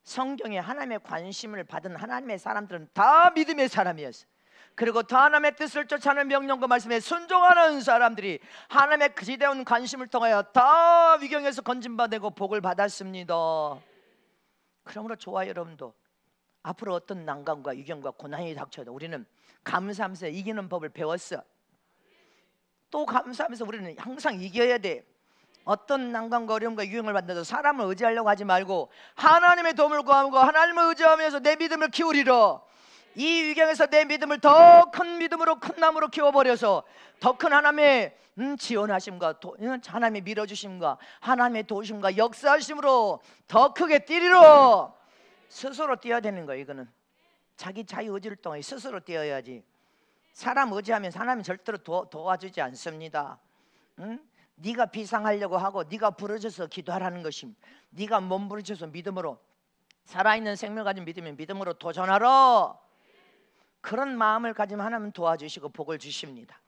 성경에 하나님의 관심을 받은 하나님의 사람들은 다 믿음의 사람이었어요. 그리고 더 하나님의 뜻을 쫓아하는 명령과 말씀에 순종하는 사람들이 하나님의 그지대운 관심을 통하여 다 위경에서 건진받고 복을 받았습니다. 그러므로 저와 여러분도 앞으로 어떤 난관과 위경과 고난이 닥쳐도 우리는 감사하면서 이기는 법을 배웠어. 또 감사하면서 우리는 항상 이겨야 돼. 어떤 난관과 어려움과 유형을 만나도 사람을 의지하려고 하지 말고 하나님의 도움을 구하고 하나님을 의지하면서 내 믿음을 키우리라. 이 위경에서 내 믿음을 더 큰 믿음으로 큰 나무로 키워버려서 더 큰 하나님의 지원하심과 하나님의 밀어주심과 하나님의 도우심과 역사하심으로 더 크게 뛰리라. 스스로 뛰어야 되는 거예요. 이거는 자기 자유 의지를 통해 스스로 뛰어야지. 사람 의지하면 하나님이 절대로 도와주지 않습니다. 네가 비상하려고 하고 네가 부르짖어서 기도하라는 것입니다. 네가 몸부림쳐서 믿음으로 살아있는 생명을 가진 믿으면 믿음으로 도전하라. 그런 마음을 가지면 하나님은 도와주시고 복을 주십니다.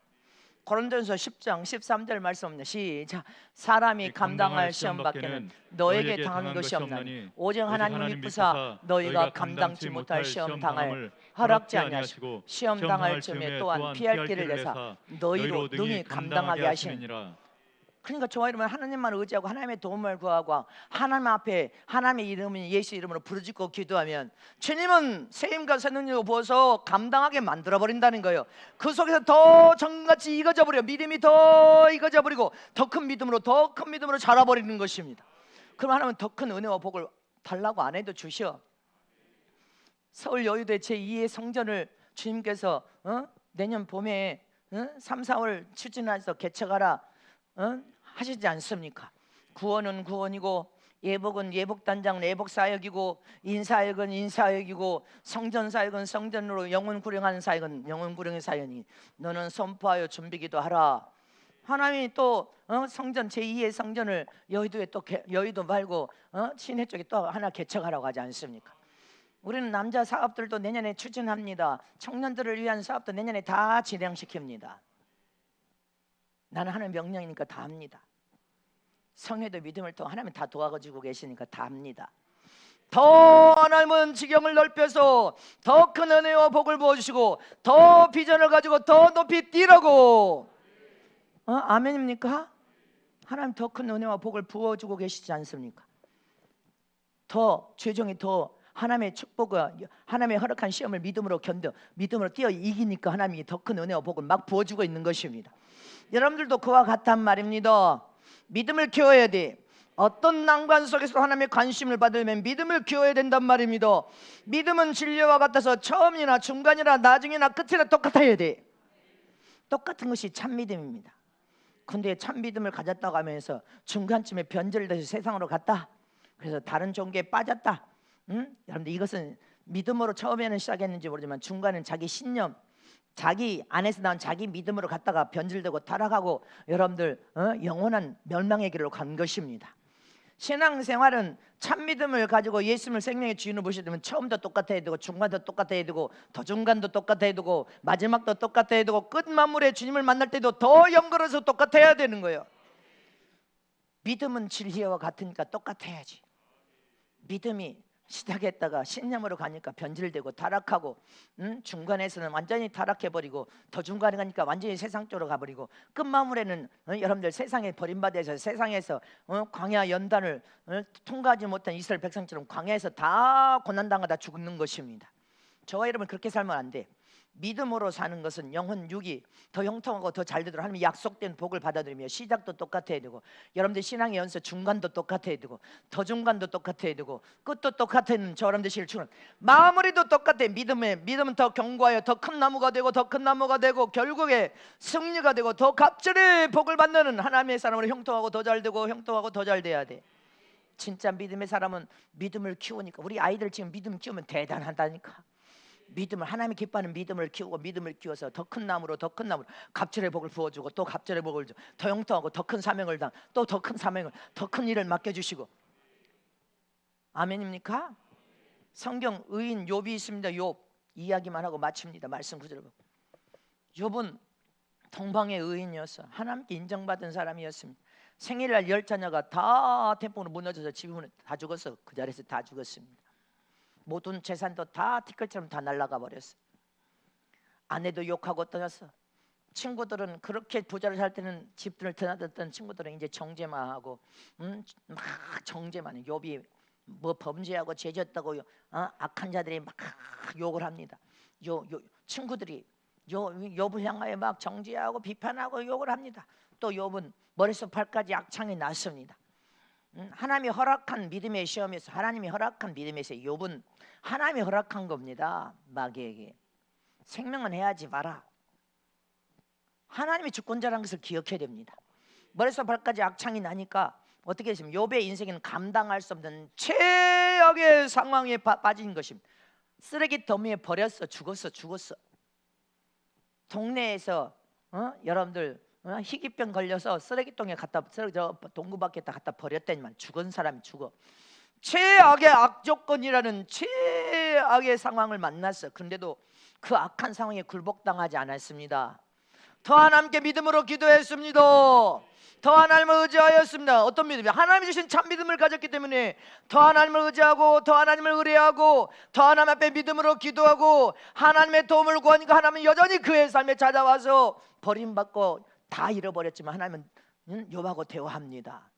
고린도전서 10장 13절 말씀입니다. 시작. 사람이 감당할 시험 밖에는 너에게 당한 것이 없나니 오직 하나님이 미쁘사 너희가 감당치 못할 시험 당할 허락지 아니하시고 시험 당할 즈음에 또한 피할 길을 내사 너희로 능히 감당하게 하시느니라. 그러니까 저와 여러분 하나님만 의지하고 하나님의 도움을 구하고 하나님 앞에 하나님의 이름인 예수 이름으로 부르짖고 기도하면 주님은 세임과 새능력을 부어서 감당하게 만들어버린다는 거예요. 그 속에서 더 정같이 익어져 버려. 믿음이 더 익어져 버리고 더 큰 믿음으로 자라버리는 것입니다. 그럼 하나님은 더 큰 은혜와 복을 달라고 안 해도 주셔. 서울 여의도의 제2의 성전을 주님께서 내년 봄에 3, 4월 추진해서 개척하라 하시지 않습니까? 구원은 구원이고 예복은 예복단장 예복사역이고 인사역은 인사역이고 성전사역은 성전으로 영혼 구령하는 사역은 영혼 구령의 사역이니 너는 선포하여 준비기도 하라. 하나님이 또 성전 제2의 성전을 여의도에 또 여의도 말고 시내 쪽에 또 하나 개척하라고 하지 않습니까? 우리는 남자 사업들도 내년에 추진합니다. 청년들을 위한 사업도 내년에 다 진행시킵니다. 나는 하나님 명령이니까 다 합니다. 성회도 믿음을 통해 하나님 다 도와가지고 계시니까 다 합니다. 더 하나님은 지경을 넓혀서 더 큰 은혜와 복을 부어주시고 더 비전을 가지고 더 높이 뛰라고. 아멘입니까? 하나님 더 큰 은혜와 복을 부어주고 계시지 않습니까? 더 최종이 더 하나님의 축복과 하나님의 허락한 시험을 믿음으로 견뎌 믿음으로 뛰어 이기니까 하나님이 더 큰 은혜와 복을 막 부어주고 있는 것입니다. 여러분들도 그와 같단 말입니다. 믿음을 키워야 돼. 어떤 난관 속에서 하나님의 관심을 받으려면 믿음을 키워야 된단 말입니다. 믿음은 진리와 같아서 처음이나 중간이나 나중이나 끝이나 똑같아야 돼. 똑같은 것이 참 믿음입니다. 근데 참 믿음을 가졌다고 하면서 중간쯤에 변절돼서 세상으로 갔다. 그래서 다른 종교에 빠졌다. 여러분들 이것은 믿음으로 처음에는 시작했는지 모르지만 중간은 자기 신념 자기 안에서 나온 자기 믿음으로 갔다가 변질되고 타락하고 여러분들 영원한 멸망의 길로 간 것입니다. 신앙생활은 참 믿음을 가지고 예수님을 생명의 주인으로 모시려면 처음도 똑같아야 되고 중간도 똑같아야 되고 더 중간도 똑같아야 되고 마지막도 똑같아야 되고 끝 마무리에 주님을 만날 때도 더 영광으로서 똑같아야 되는 거예요. 믿음은 진리와 같으니까 똑같아야지. 믿음이 시작했다가 신념으로 가니까 변질되고 타락하고 중간에서는 완전히 타락해버리고 더 중간에 가니까 완전히 세상 쪽으로 가버리고 끝마무리는 여러분들 세상에 버림받아서 세상에서 광야 연단을 통과하지 못한 이스라엘 백성처럼 광야에서 다 고난당하다 죽는 것입니다. 저와 여러분 그렇게 살면 안 돼. 믿음으로 사는 것은 영혼 육이 더 형통하고 더 잘 되도록 하나님이 약속된 복을 받아들이며 시작도 똑같아야 되고 여러분들 신앙의 연서 중간도 똑같아야 되고 더 중간도 똑같아야 되고 끝도 똑같은 여러분들 실추는 마무리도 똑같아. 믿음은 더 견고하여 더 큰 나무가 되고 더 큰 나무가 되고 결국에 승리가 되고 더 갑절의 복을 받는 하나님의 사람으로 형통하고 더 잘 되고 형통하고 더 잘 돼야 돼. 진짜 믿음의 사람은 믿음을 키우니까 우리 아이들 지금 믿음 키우면 대단하다니까. 믿음을 하나님이 기뻐하는 믿음을 키우고 믿음을 키워서 더 큰 나무로 갑절의 복을 부어주고 또 갑절의 복을 줘. 더 형통하고 더 큰 사명을 또 더 큰 사명을 더 큰 일을 맡겨주시고. 아멘입니까? 성경 의인 욥이 있습니다. 욥 이야기만 하고 마칩니다. 말씀 구절을 보고 욥은 동방의 의인이었어. 하나님께 인정받은 사람이었습니다. 생일날 10자녀가 다 태풍으로 무너져서 집이 다 죽었어. 그 자리에서 다 죽었습니다. 모든 재산도 다 티끌처럼 다 날아가 버렸어. 아내도 욕하고 떠났어. 친구들은 그렇게 부자를 살 때는 집들을 드나들던 친구들은 이제 정죄만 하고 막 정죄만 해. 욥이 뭐 범죄하고 죄졌다고 악한 자들이 막 욕을 합니다. 친구들이 욥을 향하여 막 정죄하고 비판하고 욕을 합니다. 또 욥은 머리에서 발까지 악창이 났습니다. 하나님이 허락한 믿음의 시험에서 하나님이 허락한 믿음에서 욥은 하나님이 허락한 겁니다. 마귀에게 생명은 해하지 마라. 하나님이 주권자라는 것을 기억해야 됩니다. 머리에서 발까지 악창이 나니까 어떻게 했습니까? 욥의 인생에는 감당할 수 없는 최악의 상황에 빠진 것입니다. 쓰레기 더미에 버렸어. 죽었어. 동네에서 여러분들 희귀병 걸려서 쓰레기통에 동구 밖에다 갖다 버렸더니만 죽은 사람이 죽어. 최악의 악조건이라는 최악의 상황을 만났어. 그런데도 그 악한 상황에 굴복당하지 않았습니다. 더 하나님께 믿음으로 기도했습니다. 더 하나님을 의지하였습니다. 어떤 믿음이요? 하나님이 주신 참 믿음을 가졌기 때문에 더 하나님을 의지하고 더 하나님을 의뢰하고 더 하나님 앞에 믿음으로 기도하고 하나님의 도움을 구하니까 하나님은 여전히 그의 삶에 찾아와서 버림받고 다 잃어버렸지만 하나님은 욥하고 대화합니다.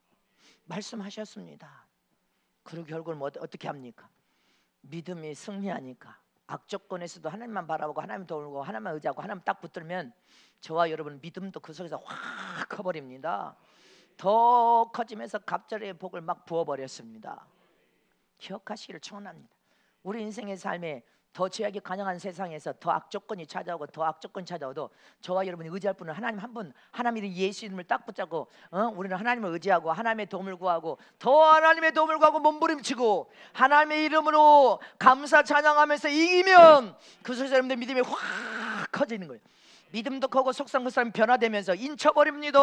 말씀하셨습니다. 그리고 결국은 어떻게 합니까? 믿음이 승리하니까 악조건에서도 하나님만 바라보고 하나님 도움을 구하고 하나님만 의지하고 하나님 딱 붙들면 저와 여러분 믿음도 그 속에서 확 커버립니다. 더 커지면서 갑절의 복을 막 부어버렸습니다. 기억하시기를 축원합니다. 우리 인생의 삶에 더 죄악이 관영한 세상에서 더 악조건이 찾아오고 더 악조건이 찾아오도 저와 여러분이 의지할 분은 하나님 한 분, 하나님의 예수 이름을 딱 붙잡고 우리는 하나님을 의지하고 하나님의 도움을 구하고 더 하나님의 도움을 구하고 몸부림치고 하나님의 이름으로 감사 찬양하면서 이기면 그 속에서 여러분들 믿음이 확 커지는 거예요. 믿음도 크고 속상 그 사람이 변화되면서 인쳐버립니다.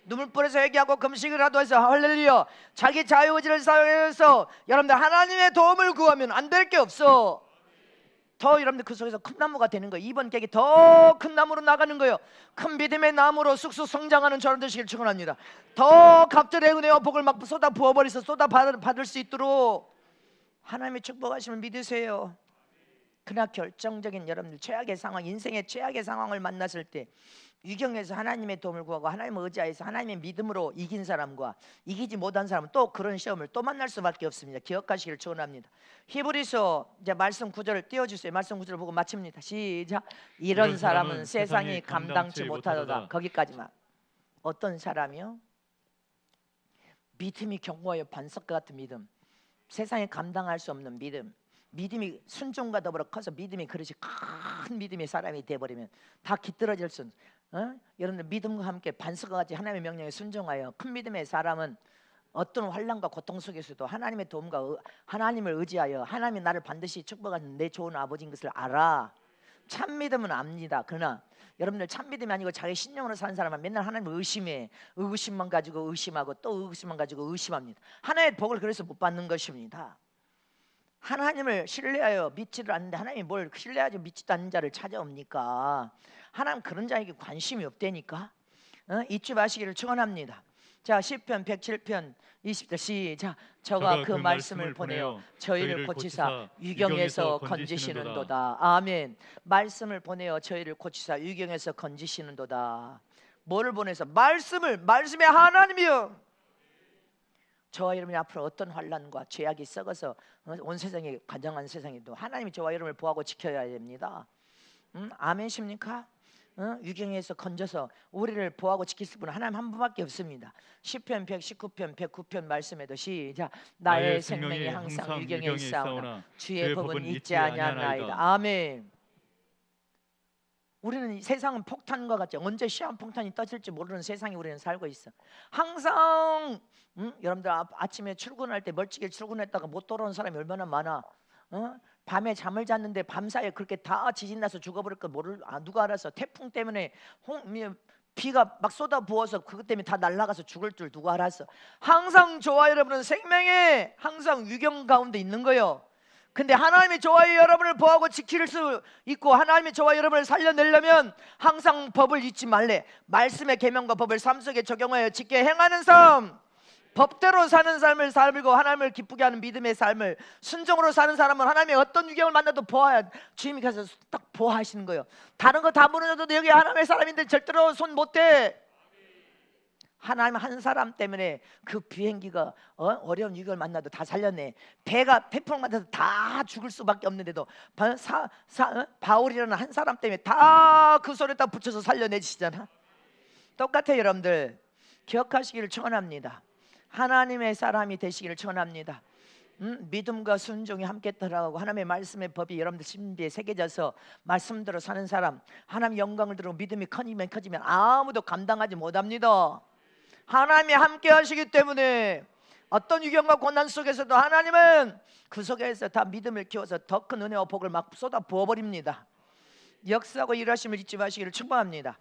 눈물 뿌려서 회개하고 금식을 하도 해서 할렐루야 자기 자유의지를 사용해서 여러분들 하나님의 도움을 구하면 안 될 게 없어. 더 여러분들 그 속에서 큰 나무가 되는 거예요. 이번 계획이 더 큰 나무로 나가는 거예요. 큰 믿음의 나무로 쑥쑥 성장하는 저런 되시길 축원합니다. 더 갑절의 은혜와 복을 막 쏟아 부어버리서 쏟아 받을 수 있도록 하나님의 축복하심을 믿으세요. 그러나 결정적인 여러분들 최악의 상황, 인생의 최악의 상황을 만났을 때 유경에서 하나님의 도움을 구하고 하나님을 의지해서 하나님의 믿음으로 이긴 사람과 이기지 못한 사람은 또 그런 시험을 또 만날 수밖에 없습니다. 기억하시기를 축원합니다. 히브리서 이제 말씀 구절을 띄워주세요. 말씀 구절을 보고 마칩니다. 시작. 이런 사람은 세상이 감당치 못하도다. 거기까지만. 어떤 사람이요? 믿음이 견고하여 반석과 같은 믿음, 세상에 감당할 수 없는 믿음, 믿음이 순종과 더불어 커서 믿음이 그릇이 큰 믿음의 사람이 되어버리면 다 깃들어질 수 여러분들 믿음과 함께 반석과 같이 하나님의 명령에 순종하여 큰 믿음의 사람은 어떤 환난과 고통 속에서도 하나님의 도움과 하나님을 의지하여 하나님이 나를 반드시 축복하는 내 좋은 아버지인 것을 알아. 참 믿음은 압니다. 그러나 여러분들 참 믿음이 아니고 자기 신령으로 사는 사람은 맨날 하나님을 의심해. 의심만 가지고 의심하고 또 의심만 가지고 의심합니다. 하나님의 복을 그래서 못 받는 것입니다. 하나님을 신뢰하여 믿지를 않는데 하나님이 뭘 신뢰하지 믿지도 않는 자를 찾아옵니까? 하나님 그런 자에게 관심이 없다니까. 잊지 마시기를 축원합니다. 자, 시편 107편 20절 시작. 저가 그 말씀을 보내어 저희를 고치사 유경에서 건지시는도다. 아멘. 말씀을 보내어 저희를 고치사 유경에서 건지시는도다. 뭐를 보내서? 말씀의 하나님이요. 저와 여러분이 앞으로 어떤 환난과 죄악이 썩어서 온 세상에 관정한 세상에도 하나님이 저와 여러분을 보호하고 지켜야 됩니다. 아멘십니까? 유경에서 건져서 우리를 보호하고 지킬 분은 하나님 한 분밖에 없습니다. 시편 119편 109편 말씀에도 시작. 나의 생명이 항상 유경에 있사오나 주의 법은 잊지 아니하나이다. 아멘. 우리는 세상은 폭탄과 같지 언제 시한폭탄이 터질지 모르는 세상에 우리는 살고 있어. 항상 여러분들 아침에 출근할 때 멀찍이 출근했다가 못 돌아오는 사람이 얼마나 많아. 밤에 잠을 잤는데 밤사이에 그렇게 다 지진 나서 죽어버릴 거 누가 알았어. 태풍 때문에 비가 막 쏟아 부어서 그것 때문에 다 날아가서 죽을 줄 누가 알았어. 항상 저와 여러분은 생명에 항상 위경 가운데 있는 거예요. 근데 하나님이 저와 여러분을 보호하고 지킬 수 있고 하나님이 저와 여러분을 살려내려면 항상 법을 잊지 말래. 말씀의 계명과 법을 삶 속에 적용하여 지켜 행하는 삶, 법대로 사는 삶을 살고 하나님을 기쁘게 하는 믿음의 삶을 순종으로 사는 사람은 하나님의 어떤 유경을 만나도 주님이 가서 딱 보호하시는 거예요. 다른 거 다 무너져도 여기 하나님의 사람인데 절대로 손 못대. 하나님 한 사람 때문에 그 비행기가 어려운 위기를 만나도 다 살렸네. 배가 태풍 맞아서 다 죽을 수밖에 없는데도 바울이라는 한 사람 때문에 다 그 손에다 붙여서 살려내시잖아. 똑같아요. 여러분들 기억하시기를 축원합니다. 하나님의 사람이 되시기를 축원합니다. 믿음과 순종이 함께 따라가고 하나님의 말씀의 법이 여러분들 심비에 새겨져서 말씀대로 사는 사람, 하나님의 영광을 들고 믿음이 커지면 아무도 감당하지 못합니다. 하나님이 함께 하시기 때문에 어떤 위경과 고난 속에서도 하나님은 그 속에서 다 믿음을 키워서 더 큰 은혜와 복을 막 쏟아 부어버립니다. 역사하고 일하심을 잊지 마시기를 축복합니다.